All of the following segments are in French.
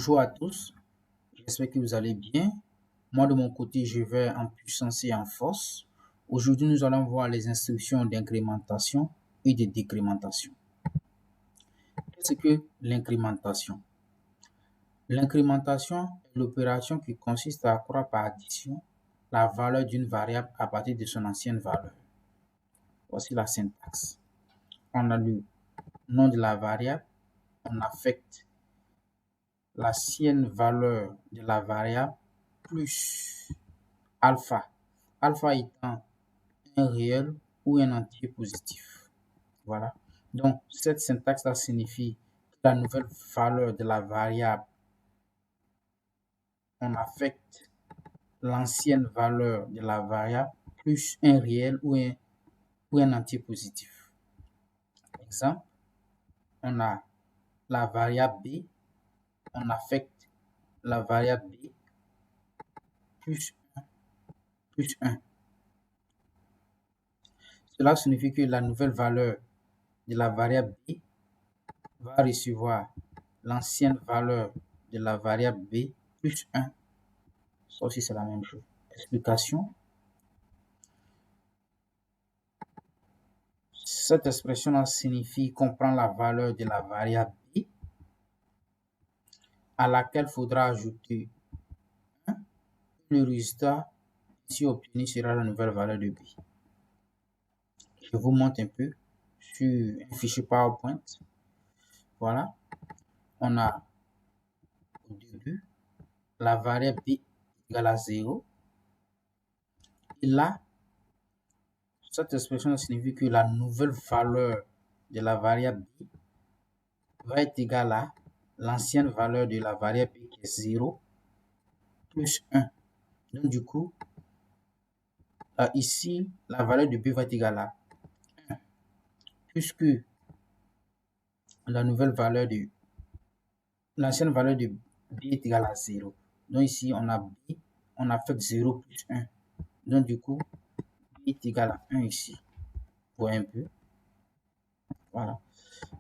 Bonjour à tous, j'espère que vous allez bien. Moi de mon côté, je vais en puissance et en force. Aujourd'hui, nous allons voir les instructions d'incrémentation et de décrémentation. Qu'est-ce que l'incrémentation? L'incrémentation est l'opération qui consiste à accroître par addition la valeur d'une variable à partir de son ancienne valeur. Voici la syntaxe. On a le nom de la variable, on affecte l'ancienne valeur de la variable plus alpha. Alpha étant un réel ou un entier positif. Voilà. Donc, cette syntaxe-là signifie que la nouvelle valeur de la variable, on affecte l'ancienne valeur de la variable plus un réel ou un entier positif. Exemple, on a la variable b, on affecte la variable b plus 1. Cela signifie que la nouvelle valeur de la variable b va recevoir l'ancienne valeur de la variable b plus 1. Ça aussi, c'est la même chose. Explication. Cette expression-là signifie qu'on prend la valeur de la variable b à laquelle il faudra ajouter 1. Le résultat ici obtenu sera la nouvelle valeur de b. Je vous montre un peu sur un fichier PowerPoint. Voilà. On a au début la variable b égale à 0. Et là, cette expression signifie que la nouvelle valeur de la variable b va être égale à l'ancienne valeur de la variable b qui est 0 plus 1. Donc du coup, ici, la valeur de b va être égale à 1. Puisque la nouvelle valeur de l'ancienne valeur de b est égale à 0. Donc ici, on a b, on a fait 0 plus 1. Donc du coup, b est égal à 1 ici. Vous voyez un peu. Voilà.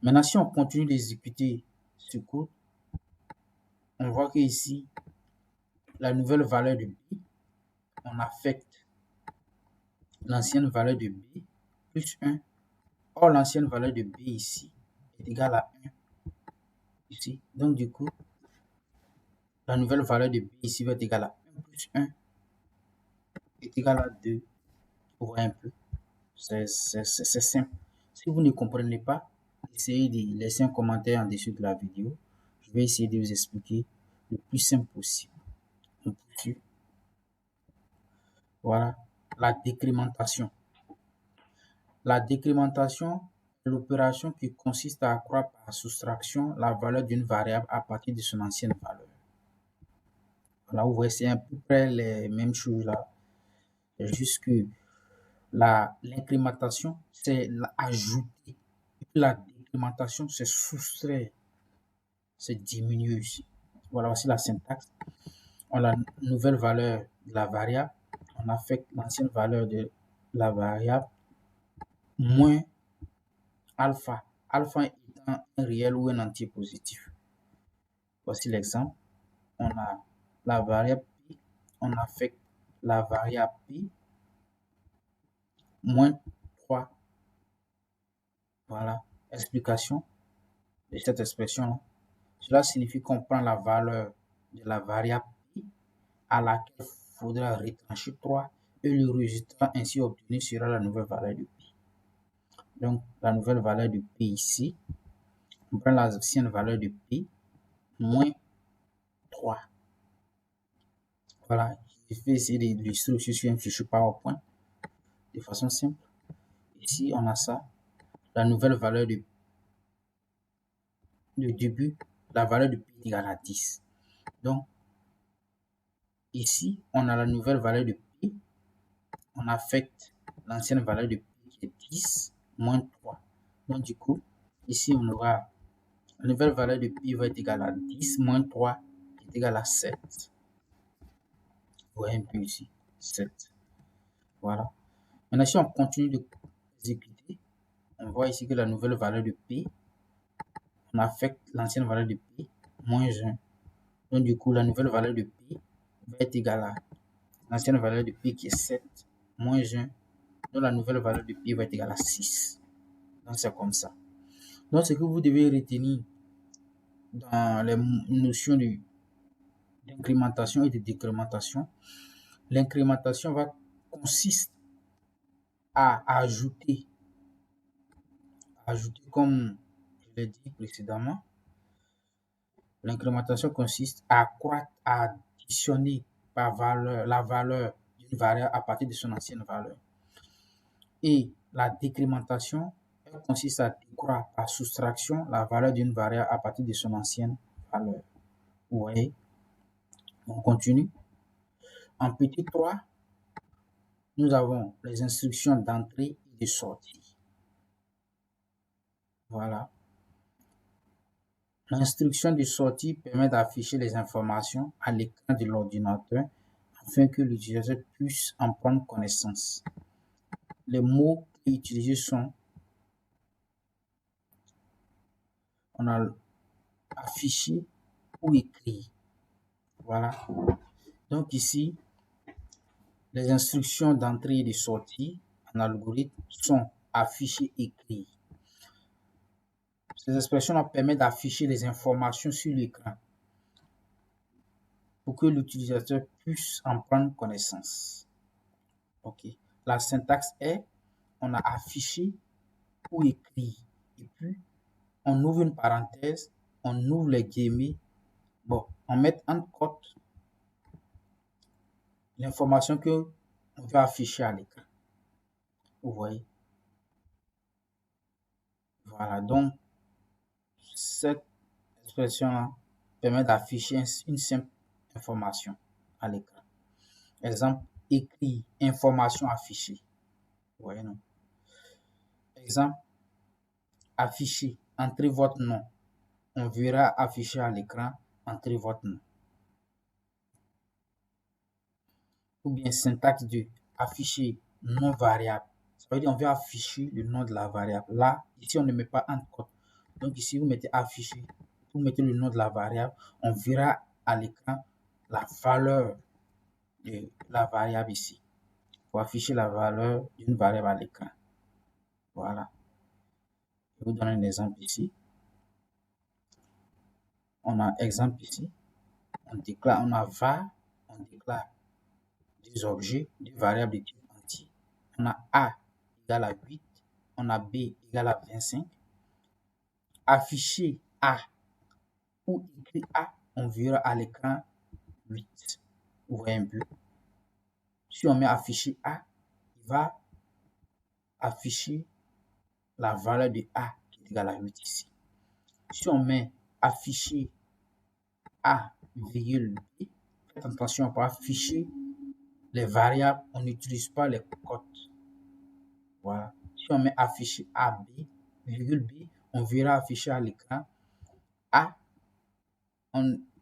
Maintenant, si on continue d'exécuter ce code, on voit que ici, la nouvelle valeur de b, on affecte l'ancienne valeur de b plus 1. Or, l'ancienne valeur de b ici est égale à 1 ici. Donc, du coup, la nouvelle valeur de b ici va être égale à 1 plus 1 est égal à 2. Vous voyez un peu. C'est simple. Si vous ne comprenez pas, essayez de laisser un commentaire en dessous de la vidéo. Je vais essayer de vous expliquer le plus simple possible. On poursuit. Voilà. La décrémentation. La décrémentation est l'opération qui consiste à accroître par soustraction la valeur d'une variable à partir de son ancienne valeur. Là, vous voyez, c'est à peu près les mêmes choses là. Juste que l'incrémentation, c'est ajouter. Et puis la décrémentation, c'est soustraire. C'est diminuer aussi. Voilà, voici la syntaxe. On a la nouvelle valeur de la variable. On affecte l'ancienne valeur de la variable moins alpha. Alpha étant un réel ou un entier positif. Voici l'exemple. On a la variable p. On affecte la variable p moins 3. Voilà. Explication de cette expression-là. Cela signifie qu'on prend la valeur de la variable p à laquelle il faudra retrancher 3 et le résultat ainsi obtenu sera la nouvelle valeur de p. Donc, la nouvelle valeur de p ici, on prend l'ancienne valeur de p moins 3. Voilà, je vais essayer d'illustrer aussi sur un fichier PowerPoint de façon simple. Ici, on a ça, la nouvelle valeur de début, la valeur de p est égale à 10. Donc, ici, on a la nouvelle valeur de p, on affecte l'ancienne valeur de p qui est 10 moins 3. Donc, du coup, ici, on aura la nouvelle valeur de p va être égale à 10 moins 3 qui est égal à 7. Vous voyez un peu ici, 7. Voilà. Maintenant, si on continue d'exécuter, on voit ici que la nouvelle valeur de p, on affecte l'ancienne valeur de p, moins 1. Donc, du coup, la nouvelle valeur de P va être égale à l'ancienne valeur de P qui est 7 moins 1. Donc, la nouvelle valeur de P va être égale à 6. Donc, c'est comme ça. Donc, ce que vous devez retenir dans les notions d'incrémentation et de décrémentation, l'incrémentation consiste à ajouter comme je l'ai dit précédemment, l'incrémentation consiste à additionner par valeur la valeur d'une variable à partir de son ancienne valeur. Et la décrémentation, elle consiste à décroître par soustraction la valeur d'une variable à partir de son ancienne valeur. Vous voyez? On continue. En petit 3, nous avons les instructions d'entrée et de sortie. Voilà. L'instruction de sortie permet d'afficher les informations à l'écran de l'ordinateur afin que l'utilisateur puisse en prendre connaissance. Les mots utilisés sont on a affiché ou écrit. Voilà. Donc ici, les instructions d'entrée et de sortie en algorithme sont affichées et écrites. Ces expressions permettent d'afficher les informations sur l'écran pour que l'utilisateur puisse en prendre connaissance. Ok. La syntaxe est on a affiché ou écrit. Et puis, on ouvre une parenthèse, on ouvre les guillemets. Bon, on met en cote l'information que on veut afficher à l'écran. Vous voyez? Voilà, donc cette expression-là permet d'afficher une simple information à l'écran. Exemple, écrit, information affichée. Vous voyez, non? Exemple, afficher, entrez votre nom. On verra afficher à l'écran, entrez votre nom. Ou bien syntaxe de afficher nom variable. Ça veut dire on veut afficher le nom de la variable. Là, ici, on ne met pas entre cotes. Donc ici, vous mettez afficher, vous mettez le nom de la variable. On verra à l'écran la valeur de la variable ici. Pour afficher la valeur d'une variable à l'écran. Voilà. Je vais vous donner un exemple ici. On a un exemple ici. On a var, on déclare des objets, des variables de type entier. On a A égale à 8, on a B égale à 25. Afficher A ou écrire A, on verra à l'écran 8. Vous voyez un peu. Si on met afficher A, il va afficher la valeur de A qui est égale à 8 ici. Si on met afficher A, virgule B, faites attention pour afficher les variables, on n'utilise pas les cotes. Voilà. Si on met afficher A, B, virgule B, on verra afficher à l'écran A,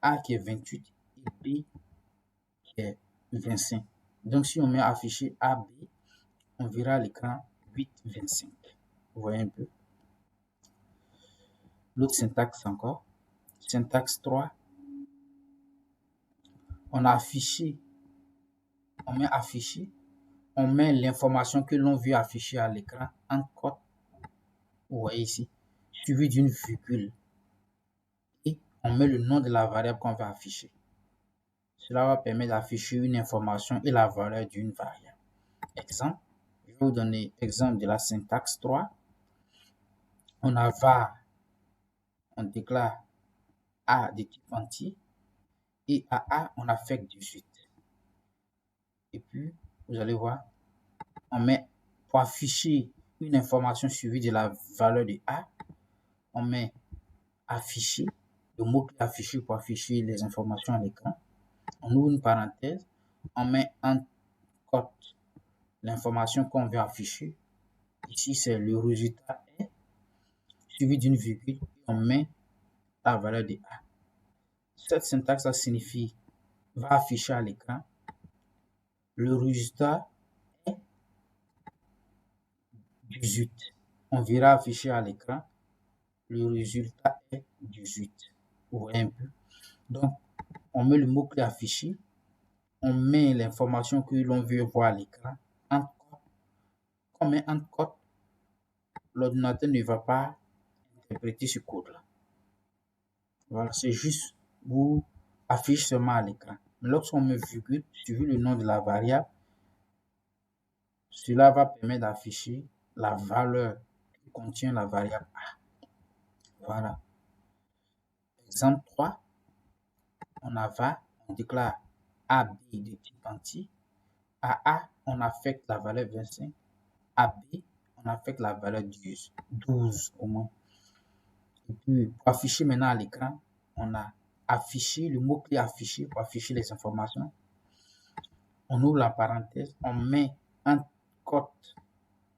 A qui est 28 et B qui est 25. Donc, si on met afficher A, B, on verra à l'écran 8, 25. Vous voyez un peu. L'autre syntaxe encore. Syntaxe 3. On a affiché, on met afficher, on met l'information que l'on veut afficher à l'écran en cote. Vous voyez ici, suivi d'une virgule. Et on met le nom de la variable qu'on va afficher. Cela va permettre d'afficher une information et la valeur d'une variable. Exemple, je vais vous donner l'exemple de la syntaxe 3. On a var, on déclare A de type entier et à A, on affecte 18. Et puis, vous allez voir, on met pour afficher une information suivie de la valeur de A, on met afficher, le mot afficher pour afficher les informations à l'écran. On ouvre une parenthèse, on met en cote l'information qu'on veut afficher. Ici, c'est le résultat est suivi d'une virgule, on met la valeur de A. Cette syntaxe, ça signifie va afficher à l'écran. Le résultat est 18. On verra afficher à l'écran. Le résultat est 18. Vous voyez un peu. Donc, on met le mot-clé affiché, on met l'information que l'on veut voir à l'écran. Quand on met entre cotes, l'ordinateur ne va pas interpréter ce code-là. Voilà, c'est juste pour afficher seulement à l'écran. Mais lorsqu'on met virgule suivi le nom de la variable, cela va permettre d'afficher la valeur qui contient la variable A. Voilà. Exemple 3, on déclare AB de type entier. À A, on affecte la valeur 25. À B, on affecte la valeur 12 au moins. Et puis, pour afficher maintenant à l'écran, on a affiché, le mot-clé affiché pour afficher les informations. On ouvre la parenthèse, on met un code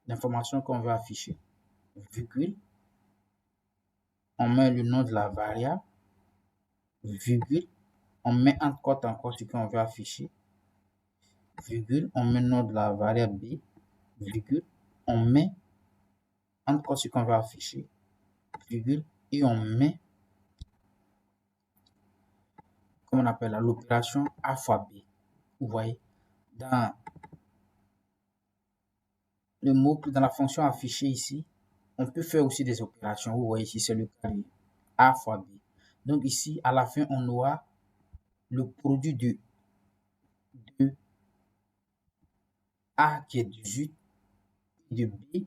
d'information qu'on veut afficher, virgule, on met le nom de la variable, virgule, on met un code encore ce qu'on veut afficher, virgule, on met le nom de la variable B, virgule, on met un code ce qu'on veut afficher, virgule, et on met, comme on appelle l'opération A fois B. Vous voyez, dans le mot, dans la fonction affichée ici, on peut faire aussi des opérations. Vous voyez ici, c'est le cas de A fois B. Donc ici, à la fin, on aura le produit de A qui est 18 et de B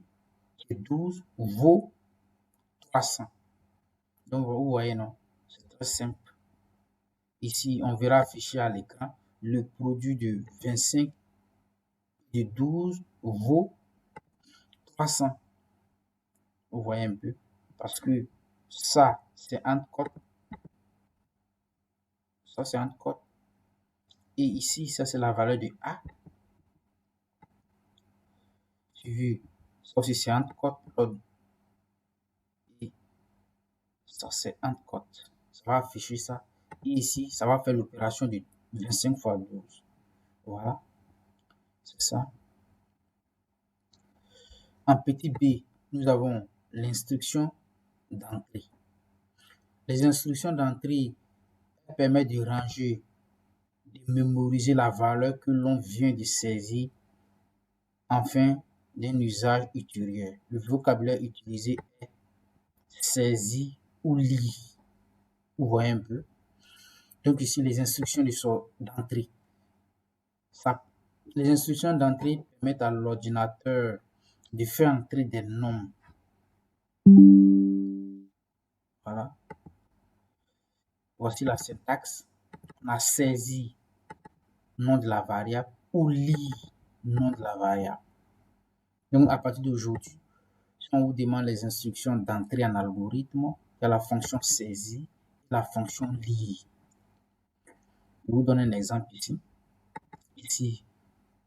qui est 12 vaut 300. Donc vous voyez, non? C'est très simple. Ici, on verra affiché à l'écran le produit de 25 et de 12 vaut 300. Vous voyez un peu? Parce que ça, c'est un code. Ça, c'est un code. Et ici, ça, c'est la valeur de A. Suivi. Ça aussi, c'est un code. Et ça, c'est un code. Ça va afficher ça. Et ici, ça va faire l'opération de 25 fois 12. Voilà. C'est ça. En petit b, nous avons l'instruction d'entrée. Les instructions d'entrée permettent de ranger, de mémoriser la valeur que l'on vient de saisir afin d'un usage ultérieur. Le vocabulaire utilisé est saisir ou lire. Vous voyez un peu. Donc ici, les instructions d'entrée. Les instructions d'entrée permettent à l'ordinateur de faire entrer des nombres. Voilà. Voici la syntaxe. On a saisi nom de la variable ou lire nom de la variable. Donc à partir d'aujourd'hui, si on vous demande les instructions d'entrée en algorithme, il y a la fonction saisie et la fonction lire. Je vous donne un exemple ici. Ici,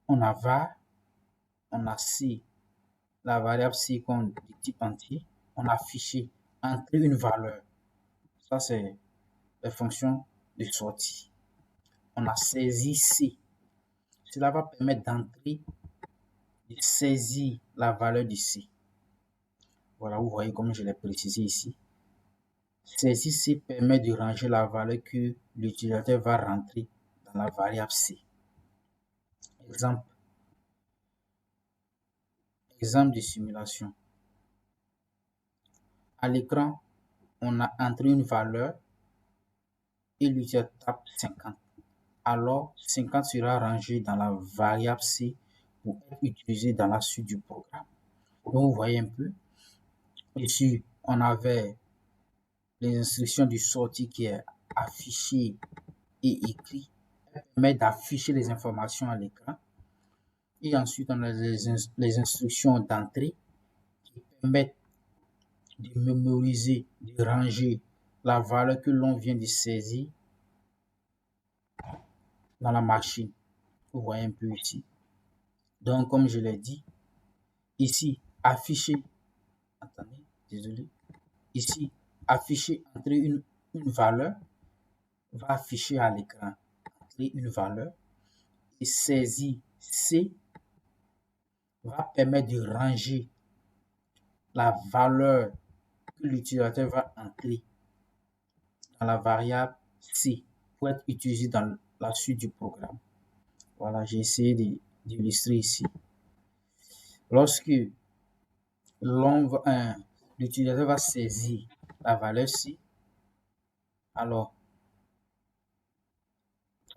on a var, on a c, la variable c de type entier, on a affiché entrer une valeur. Ça, c'est la fonction de sortie. On a saisi C. Cela va permettre d'entrer, de saisir la valeur de C. Voilà, vous voyez comme je l'ai précisé ici. Saisir C permet de ranger la valeur que l'utilisateur va rentrer dans la variable C. Exemple de simulation. À l'écran, on a entré une valeur et l'utilisateur tape 50. Alors, 50 sera rangé dans la variable C pour être utilisé dans la suite du programme. Donc, vous voyez un peu. Ici, on avait les instructions de sortie qui est affichée et écrit. Permet d'afficher les informations à l'écran. Et ensuite, on a les instructions d'entrée qui permettent de mémoriser, de ranger la valeur que l'on vient de saisir dans la machine. Vous voyez un peu ici. Donc, comme je l'ai dit, ici, afficher, attendez, désolé, ici, afficher, entrer une valeur, va afficher à l'écran, entrer une valeur, et saisir C va permettre de ranger la valeur que l'utilisateur va entrer dans la variable C pour être utilisé dans la suite du programme. Voilà, j'ai essayé d'illustrer ici. Lorsque l'utilisateur va saisir la valeur ci, alors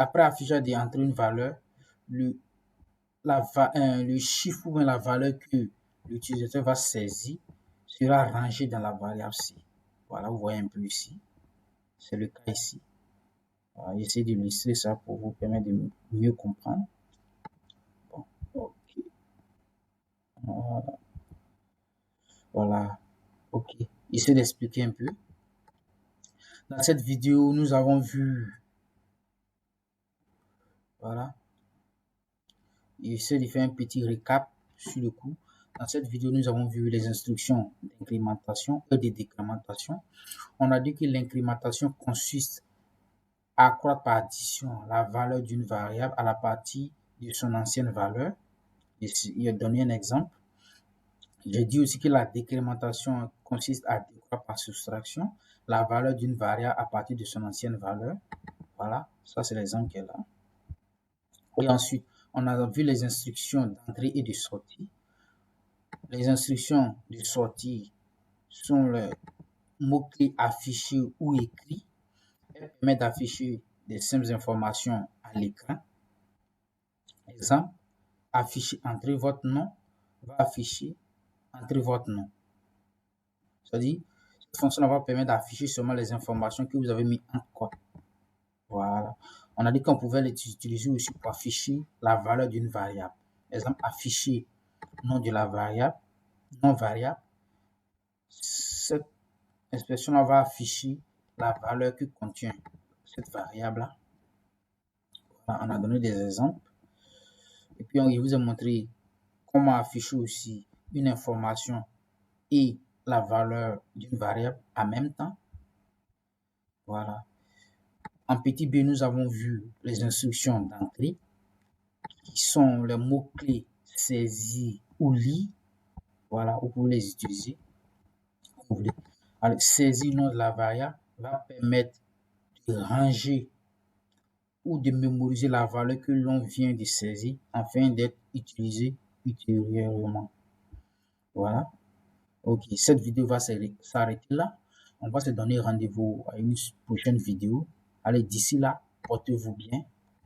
après affichage d'entrer une valeur, le chiffre ou bien la valeur que l'utilisateur va saisir sera rangé dans la variable ci. Voilà, vous voyez un peu ici. C'est le cas ici. Voilà, j'essaie d'illustrer ça pour vous permettre de mieux comprendre. Bon, ok. Voilà, ok. J'essaie d'expliquer un peu. Dans cette vidéo, nous avons vu, voilà, j'essaie de faire un petit récap sur le coup. Dans cette vidéo, nous avons vu les instructions d'incrémentation et de décrémentation. On a dit que l'incrémentation consiste à accroître par addition la valeur d'une variable à la partie de son ancienne valeur. Il a donné un exemple. J'ai dit aussi que la décrémentation consiste à décroître par soustraction la valeur d'une variable à partir de son ancienne valeur. Voilà, ça c'est l'exemple qui est là. Et ensuite, on a vu les instructions d'entrée et de sortie. Les instructions de sortie sont les mots-clés affichés ou écrits. Elles permettent d'afficher des simples informations à l'écran. Exemple, afficher entrer votre nom va afficher entrer votre nom. C'est-à-dire, cette fonction va permettre d'afficher seulement les informations que vous avez mis en code. Voilà. On a dit qu'on pouvait les utiliser aussi pour afficher la valeur d'une variable. Exemple, afficher nom de la variable, non variable. Cette expression-là va afficher la valeur que contient cette variable-là. Voilà, on a donné des exemples. Et puis, je vous ai montré comment afficher aussi une information et la valeur d'une variable en même temps. Voilà. En petit b, nous avons vu les instructions d'entrée qui sont les mots-clés saisir ou lire. Voilà, vous pouvez les utiliser. Vous voulez. Alors, saisir le nom de la variable va permettre de ranger ou de mémoriser la valeur que l'on vient de saisir afin d'être utilisée ultérieurement. Voilà. Ok, cette vidéo va s'arrêter là. On va se donner rendez-vous à une prochaine vidéo. Allez, d'ici là, portez-vous bien.